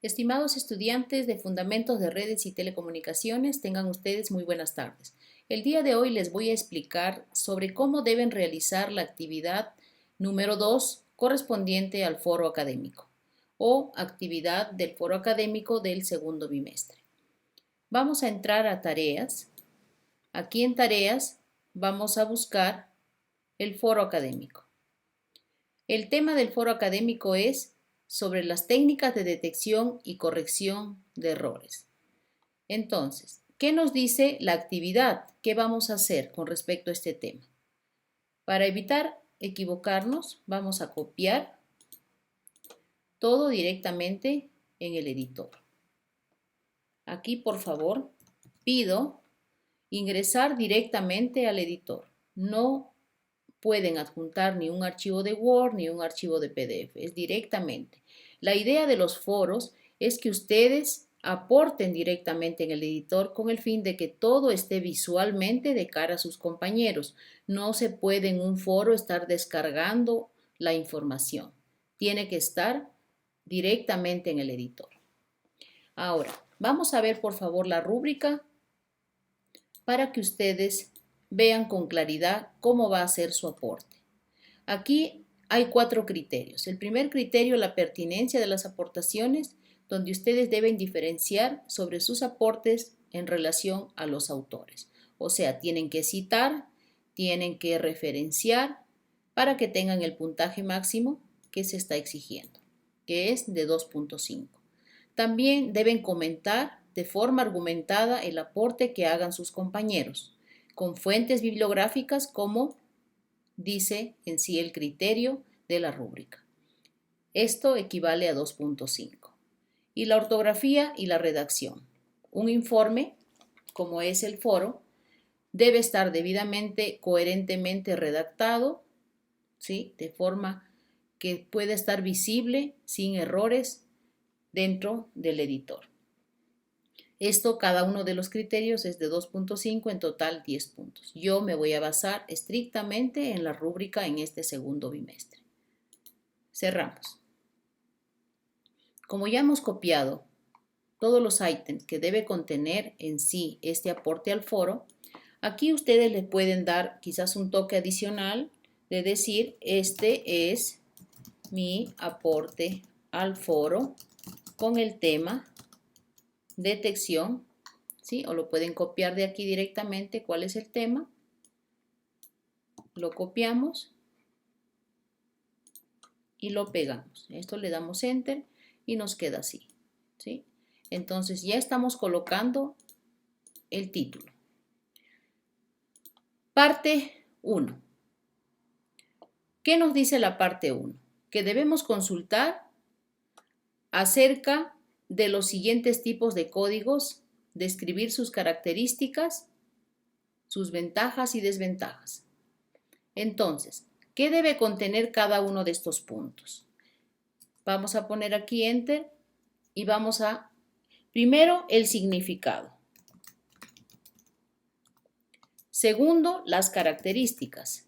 Estimados estudiantes de Fundamentos de Redes y Telecomunicaciones, tengan ustedes muy buenas tardes. El día de hoy les voy a explicar sobre cómo deben realizar la actividad número 2 correspondiente al foro académico o actividad del foro académico del segundo bimestre. Vamos a entrar a tareas. Aquí en tareas vamos a buscar el foro académico. El tema del foro académico es sobre las técnicas de detección y corrección de errores. Entonces, ¿qué nos dice la actividad? ¿Qué vamos a hacer con respecto a este tema? Para evitar equivocarnos, vamos a copiar todo directamente en el editor. Aquí, por favor, pido ingresar directamente al editor. No pueden adjuntar ni un archivo de Word ni un archivo de PDF, es directamente. La idea de los foros es que ustedes aporten directamente en el editor con el fin de que todo esté visualmente de cara a sus compañeros. No se puede en un foro estar descargando la información. Tiene que estar directamente en el editor. Ahora, vamos a ver por favor la rúbrica para que ustedes vean con claridad cómo va a ser su aporte. Aquí hay 4 criterios. El primer criterio, la pertinencia de las aportaciones, donde ustedes deben diferenciar sobre sus aportes en relación a los autores. O sea, tienen que citar, tienen que referenciar para que tengan el puntaje máximo que se está exigiendo, que es de 2.5. También deben comentar de forma argumentada el aporte que hagan sus compañeros, con fuentes bibliográficas como dice en sí el criterio de la rúbrica. Esto equivale a 2.5. Y la ortografía y la redacción. Un informe, como es el foro, debe estar debidamente, coherentemente redactado, ¿sí? De forma que pueda estar visible sin errores dentro del editor. Esto, cada uno de los criterios es de 2.5, en total 10 puntos. Yo me voy a basar estrictamente en la rúbrica en este segundo bimestre. Cerramos. Como ya hemos copiado todos los ítems que debe contener en sí este aporte al foro, aquí ustedes le pueden dar quizás un toque adicional de decir, este es mi aporte al foro con el tema detección, ¿sí? O lo pueden copiar de aquí directamente cuál es el tema. Lo copiamos y lo pegamos. Esto le damos enter y nos queda así, ¿sí? Entonces ya estamos colocando el título. Parte 1. ¿Qué nos dice la parte 1? Que debemos consultar acerca de los siguientes tipos de códigos, describir sus características, sus ventajas y desventajas. Entonces, ¿qué debe contener cada uno de estos puntos? Vamos a poner aquí enter y vamos a, primero, el significado. Segundo, las características.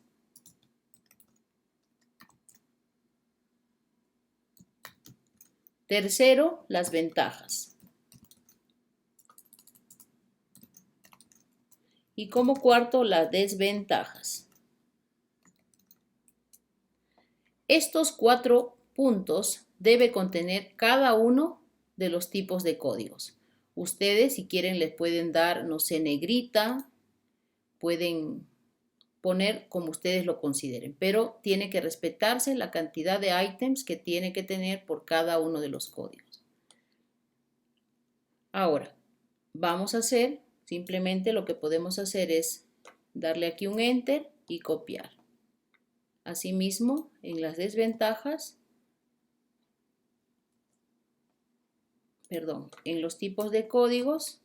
Tercero, las ventajas. Y como cuarto, las desventajas. Estos 4 puntos debe contener cada uno de los tipos de códigos. Ustedes, si quieren, les pueden dar, no sé, negrita, pueden poner como ustedes lo consideren, pero tiene que respetarse la cantidad de ítems que tiene que tener por cada uno de los códigos. Ahora, vamos a hacer, simplemente lo que podemos hacer es darle aquí un enter y copiar. Asimismo, en las desventajas, en los tipos de códigos,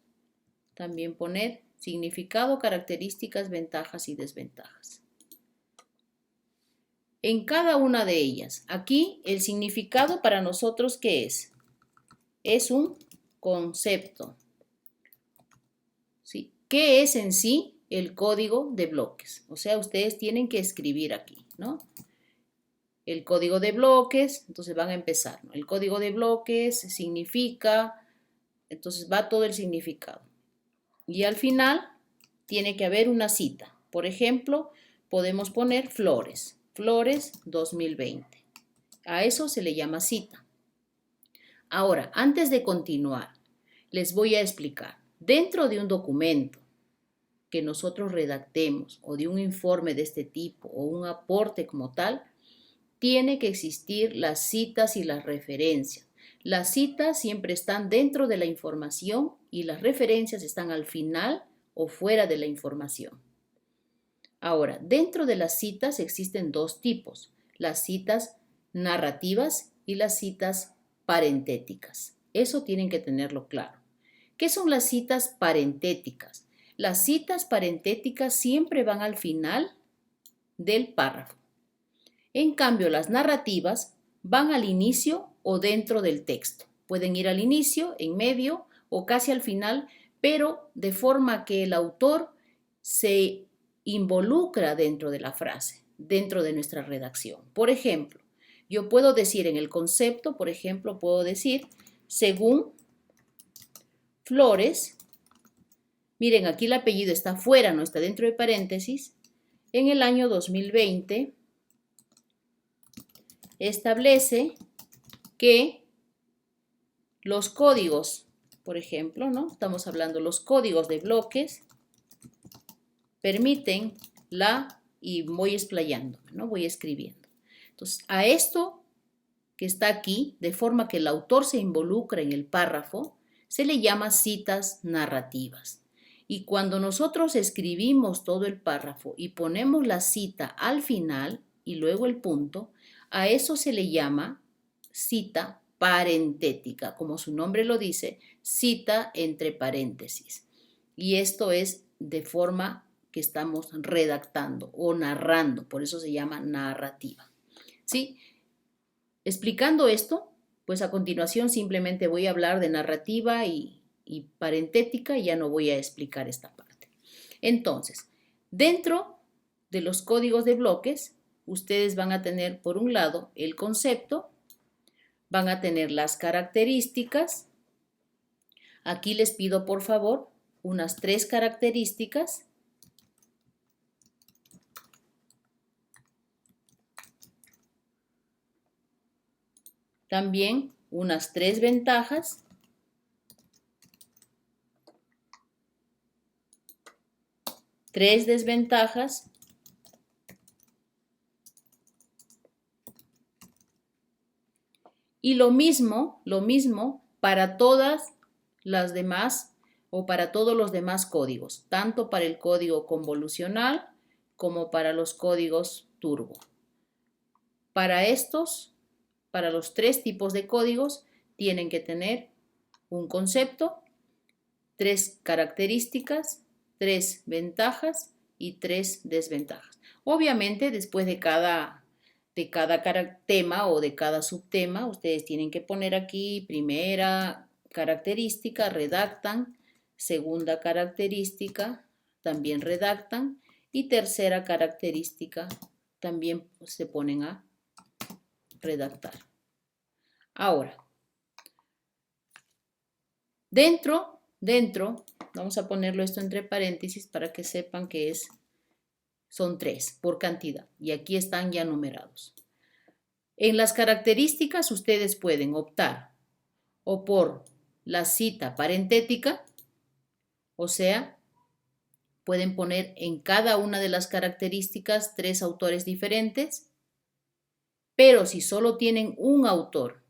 también poner significado, características, ventajas y desventajas. En cada una de ellas, aquí el significado para nosotros, ¿qué es? Es un concepto. ¿Sí? ¿Qué es en sí el código de bloques? O sea, ustedes tienen que escribir aquí, ¿no? el código de bloques, entonces van a empezar, ¿no? El código de bloques significa, entonces va todo el significado. Y al final tiene que haber una cita. Por ejemplo, podemos poner flores, flores 2020. A eso se le llama cita. Ahora, antes de continuar, les voy a explicar. Dentro de un documento que nosotros redactemos o de un informe de este tipo o un aporte como tal, tiene que existir las citas y las referencias. Las citas siempre están dentro de la información y las referencias están al final o fuera de la información. Ahora, dentro de las citas existen dos tipos, las citas narrativas y las citas parentéticas. Eso tienen que tenerlo claro. ¿Qué son las citas parentéticas? Las citas parentéticas siempre van al final del párrafo. En cambio, las narrativas van al inicio o dentro del texto. Pueden ir al inicio, en medio o casi al final, pero de forma que el autor se involucra dentro de la frase, dentro de nuestra redacción. Por ejemplo, yo puedo decir en el concepto, por ejemplo, puedo decir, según Flores, miren, aquí el apellido está fuera, no está dentro de paréntesis, en el año 2020 establece que los códigos, por ejemplo, ¿no? Estamos hablando los códigos de bloques permiten y voy explayando, ¿no? Voy escribiendo. Entonces, a esto que está aquí, de forma que el autor se involucra en el párrafo, se le llama citas narrativas. Y cuando nosotros escribimos todo el párrafo y ponemos la cita al final y luego el punto, a eso se le llama cita parentética, como su nombre lo dice, cita entre paréntesis. Y esto es de forma que estamos redactando o narrando, por eso se llama narrativa. ¿Sí? Explicando esto, pues a continuación simplemente voy a hablar de narrativa y parentética y ya no voy a explicar esta parte. Entonces, dentro de los códigos de bloques, ustedes van a tener por un lado el concepto, van a tener las características. Aquí les pido por favor unas 3 características. También unas 3 ventajas. Tres desventajas. Y lo mismo para todas las demás o para todos los demás códigos, tanto para el código convolucional como para los códigos turbo. Para los 3 tipos de códigos, tienen que tener un concepto, 3 características, 3 ventajas y 3 desventajas. Obviamente, después de cada tema o de cada subtema, ustedes tienen que poner aquí primera característica, redactan, segunda característica, también redactan, y tercera característica, también se ponen a redactar. Ahora, dentro, vamos a ponerlo esto entre paréntesis para que sepan que son 3 por cantidad y aquí están ya numerados. En las características ustedes pueden optar o por la cita parentética, o sea, pueden poner en cada una de las características 3 autores diferentes, pero si solo tienen un autor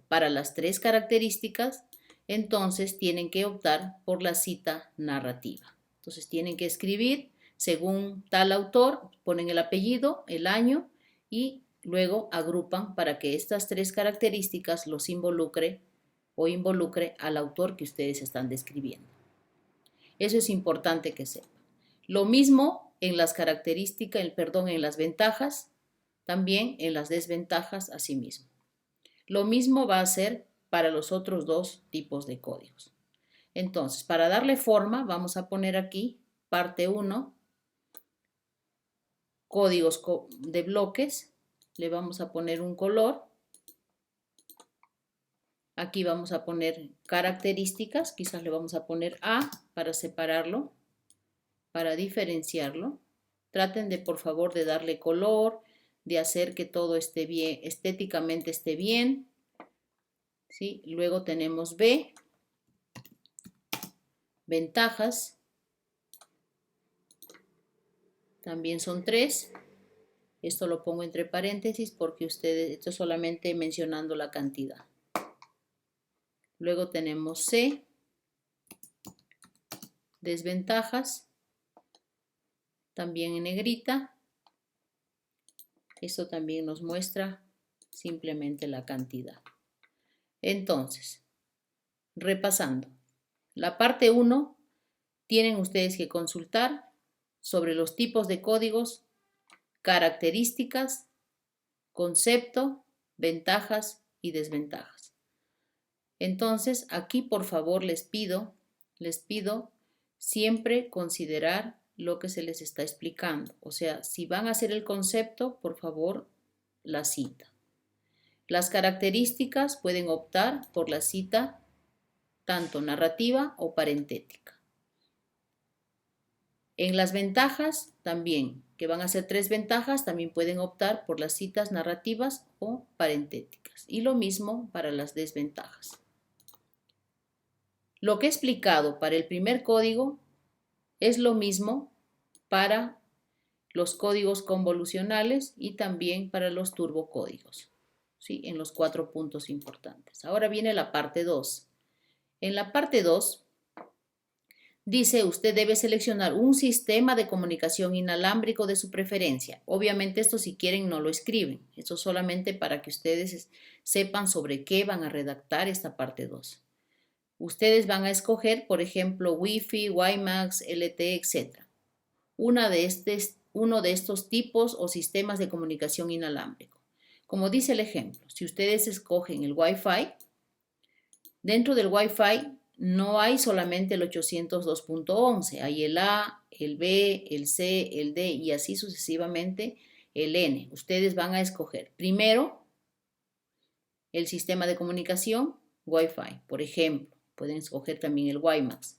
para las 3 características, entonces tienen que optar por la cita narrativa. Entonces tienen que escribir según tal autor, ponen el apellido, el año y luego agrupan para que estas 3 características los involucre al autor que ustedes están describiendo. Eso es importante que sepan. Lo mismo en las características, en las ventajas, también en las desventajas asimismo. Lo mismo va a ser para los otros 2 tipos de códigos. Entonces, para darle forma, vamos a poner aquí parte 1, códigos de bloques, le vamos a poner un color. Aquí vamos a poner características, quizás le vamos a poner A para separarlo, para diferenciarlo. Traten de, por favor, de darle color, de hacer que todo esté bien, estéticamente esté bien. ¿Sí? Luego tenemos B, ventajas. También son 3. Esto lo pongo entre paréntesis porque esto es solamente mencionando la cantidad. Luego tenemos C, desventajas, también en negrita. Esto también nos muestra simplemente la cantidad. Entonces, repasando, la parte 1 tienen ustedes que consultar sobre los tipos de códigos, características, concepto, ventajas y desventajas. Entonces, aquí por favor les pido siempre considerar lo que se les está explicando. O sea, si van a hacer el concepto, por favor, la cita. Las características pueden optar por la cita tanto narrativa o parentética. En las ventajas también, que van a ser 3 ventajas, también pueden optar por las citas narrativas o parentéticas. Y lo mismo para las desventajas. Lo que he explicado para el primer código es lo mismo para los códigos convolucionales y también para los turbocódigos, ¿sí? En los 4 puntos importantes. Ahora viene la parte 2. En la parte 2 dice, usted debe seleccionar un sistema de comunicación inalámbrico de su preferencia. Obviamente esto si quieren no lo escriben. Esto solamente para que ustedes sepan sobre qué van a redactar esta parte 2. Ustedes van a escoger, por ejemplo, Wi-Fi, WiMAX, LTE, etc. Uno de estos tipos o sistemas de comunicación inalámbrico. Como dice el ejemplo, si ustedes escogen el Wi-Fi, dentro del Wi-Fi no hay solamente el 802.11, hay el A, el B, el C, el D y así sucesivamente el N. Ustedes van a escoger primero el sistema de comunicación Wi-Fi, por ejemplo. Pueden escoger también el WiMAX,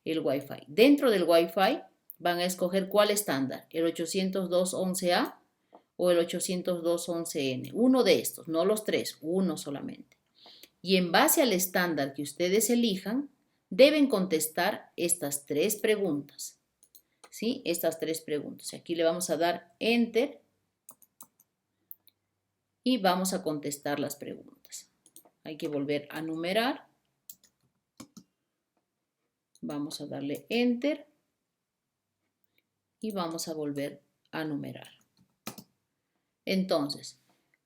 el Wi-Fi. Dentro del Wi-Fi van a escoger cuál estándar, el 802.11a o el 802.11n. Uno de estos, no los 3, uno solamente. Y en base al estándar que ustedes elijan, deben contestar estas 3 preguntas. ¿Sí? Estas 3 preguntas. Aquí le vamos a dar Enter y vamos a contestar las preguntas. Hay que volver a numerar. Vamos a darle Enter y vamos a volver a numerar. Entonces,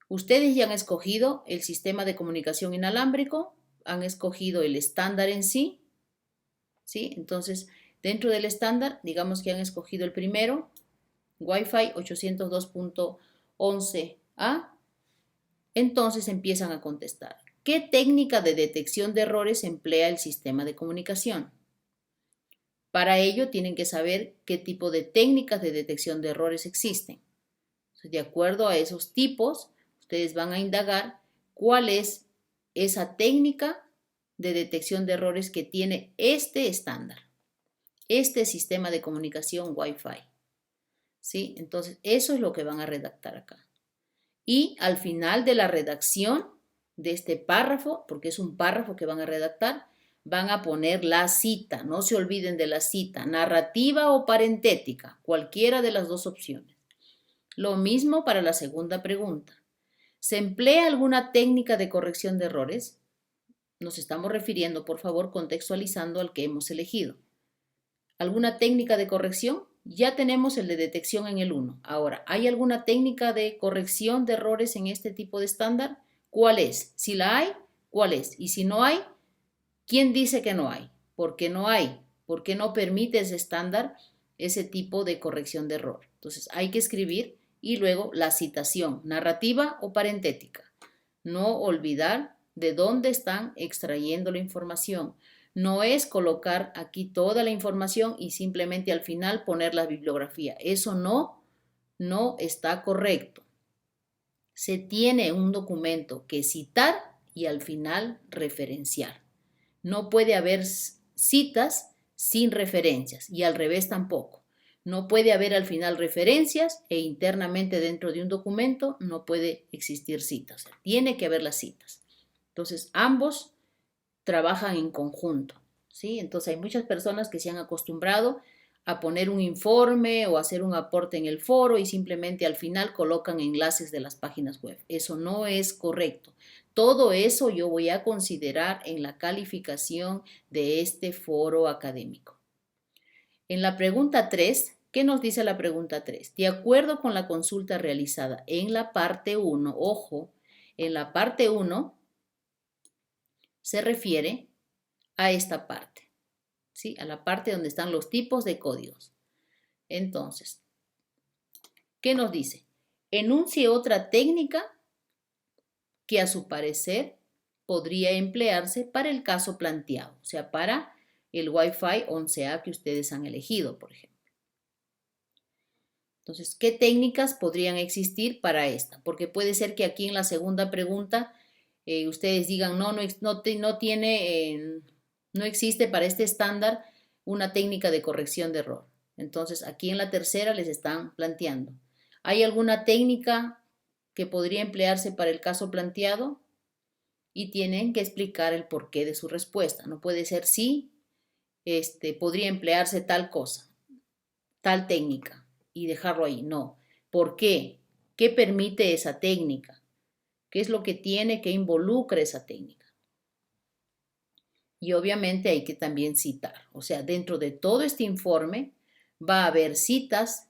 ustedes ya han escogido el sistema de comunicación inalámbrico, han escogido el estándar en sí, ¿sí? Entonces, dentro del estándar, digamos que han escogido el primero, Wi-Fi 802.11a, entonces empiezan a contestar. ¿Qué técnica de detección de errores emplea el sistema de comunicación? Para ello tienen que saber qué tipo de técnicas de detección de errores existen. De acuerdo a esos tipos, ustedes van a indagar cuál es esa técnica de detección de errores que tiene este estándar, este sistema de comunicación Wi-Fi. ¿Sí? Entonces, eso es lo que van a redactar acá. Y al final de la redacción de este párrafo, porque es un párrafo que van a redactar, van a poner la cita, no se olviden de la cita, narrativa o parentética, cualquiera de las 2 opciones. Lo mismo para la segunda pregunta. ¿Se emplea alguna técnica de corrección de errores? Nos estamos refiriendo, por favor, contextualizando al que hemos elegido. ¿Alguna técnica de corrección? Ya tenemos el de detección en el 1. Ahora, ¿hay alguna técnica de corrección de errores en este tipo de estándar? ¿Cuál es? Si la hay, ¿cuál es? Y si no hay, ¿quién dice que no hay? ¿Por qué no hay? ¿Por qué no permite ese estándar ese tipo de corrección de error? Entonces hay que escribir y luego la citación, narrativa o parentética. No olvidar de dónde están extrayendo la información. No es colocar aquí toda la información y simplemente al final poner la bibliografía. Eso no está correcto. se tiene un documento que citar y al final referenciar. No puede haber citas sin referencias y al revés tampoco. No puede haber al final referencias e internamente dentro de un documento no puede existir citas. Tiene que haber las citas. Entonces, ambos trabajan en conjunto, ¿sí? Entonces, hay muchas personas que se han acostumbrado a poner un informe o hacer un aporte en el foro y simplemente al final colocan enlaces de las páginas web. Eso no es correcto. Todo eso yo voy a considerar en la calificación de este foro académico. En la pregunta 3, ¿qué nos dice la pregunta 3? De acuerdo con la consulta realizada en la parte 1, ojo, en la parte 1 se refiere a esta parte, ¿sí? A la parte donde están los tipos de códigos. Entonces, ¿qué nos dice? Enuncie otra técnica que a su parecer podría emplearse para el caso planteado, o sea, para el Wi-Fi 11A que ustedes han elegido, por ejemplo. Entonces, ¿qué técnicas podrían existir para esta? Porque puede ser que aquí en la segunda pregunta ustedes digan, no existe para este estándar una técnica de corrección de error. Entonces, aquí en la tercera les están planteando, ¿hay alguna técnica que podría emplearse para el caso planteado? Y tienen que explicar el porqué de su respuesta. No puede ser sí, podría emplearse tal cosa, tal técnica y dejarlo ahí. No. ¿Por qué? ¿Qué permite esa técnica? ¿Qué es lo que tiene que involucra esa técnica? Y obviamente hay que también citar. O sea, dentro de todo este informe va a haber citas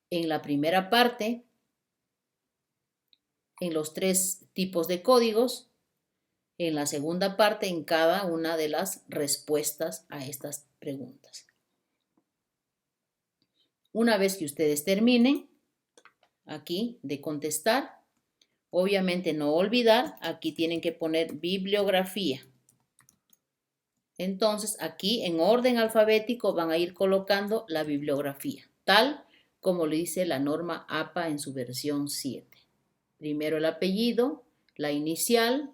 en la primera parte, en los 3 tipos de códigos, en la segunda parte, en cada una de las respuestas a estas preguntas. Una vez que ustedes terminen aquí de contestar, obviamente no olvidar, aquí tienen que poner bibliografía. Entonces, aquí en orden alfabético van a ir colocando la bibliografía, tal como lo dice la norma APA en su versión 7. Primero el apellido, la inicial,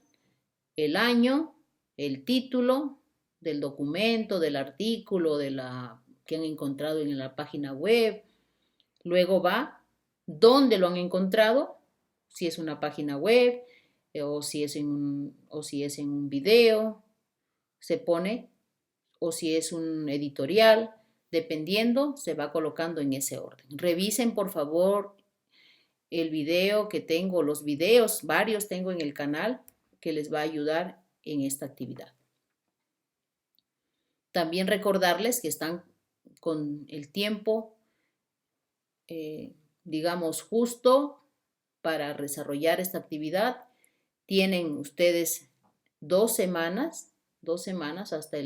el año, el título del documento, del artículo, que han encontrado en la página web. Luego va dónde lo han encontrado, si es una página web o si es en un video, se pone, o si es un editorial, dependiendo, se va colocando en ese orden. Revisen, por favor, el video que tengo, los videos, varios tengo en el canal que les va a ayudar en esta actividad. También recordarles que están con el tiempo, digamos, justo para desarrollar esta actividad. Tienen ustedes 2 semanas hasta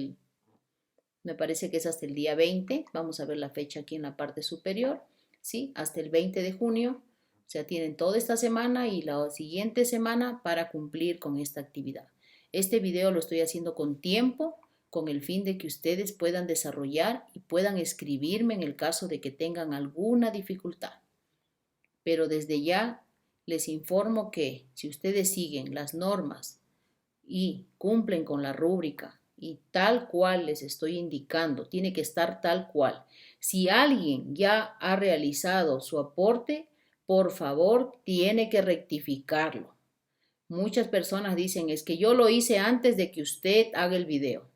me parece que es hasta el día 20, vamos a ver la fecha aquí en la parte superior, ¿sí? Hasta el 20 de junio, o sea, tienen toda esta semana y la siguiente semana para cumplir con esta actividad. Este video lo estoy haciendo con tiempo, con el fin de que ustedes puedan desarrollar y puedan escribirme en el caso de que tengan alguna dificultad. Pero desde ya les informo que si ustedes siguen las normas y cumplen con la rúbrica y tal cual les estoy indicando, tiene que estar tal cual. Si alguien ya ha realizado su aporte, por favor, tiene que rectificarlo. Muchas personas dicen, es que yo lo hice antes de que usted haga el video.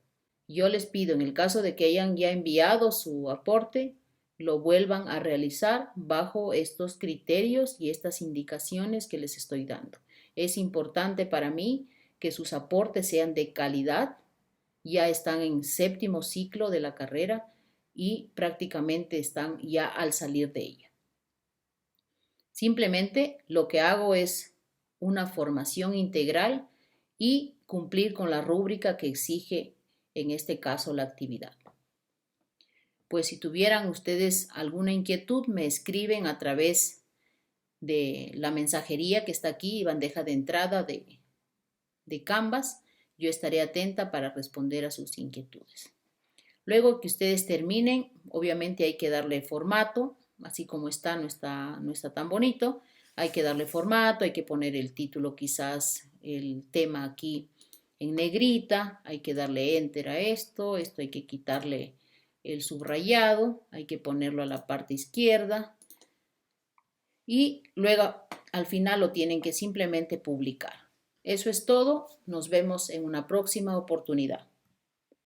Yo les pido, en el caso de que hayan ya enviado su aporte, lo vuelvan a realizar bajo estos criterios y estas indicaciones que les estoy dando. Es importante para mí que sus aportes sean de calidad. Ya están en 7º ciclo de la carrera y prácticamente están ya al salir de ella. Simplemente lo que hago es una formación integral y cumplir con la rúbrica que exige en este caso la actividad. Pues si tuvieran ustedes alguna inquietud, me escriben a través de la mensajería que está aquí, bandeja de entrada de Canvas. Yo estaré atenta para responder a sus inquietudes. Luego que ustedes terminen, obviamente hay que darle formato, así como está, no está tan bonito. Hay que darle formato, hay que poner el título, quizás el tema aquí en negrita, hay que darle enter a esto hay que quitarle el subrayado, hay que ponerlo a la parte izquierda y luego al final lo tienen que simplemente publicar. Eso es todo, nos vemos en una próxima oportunidad.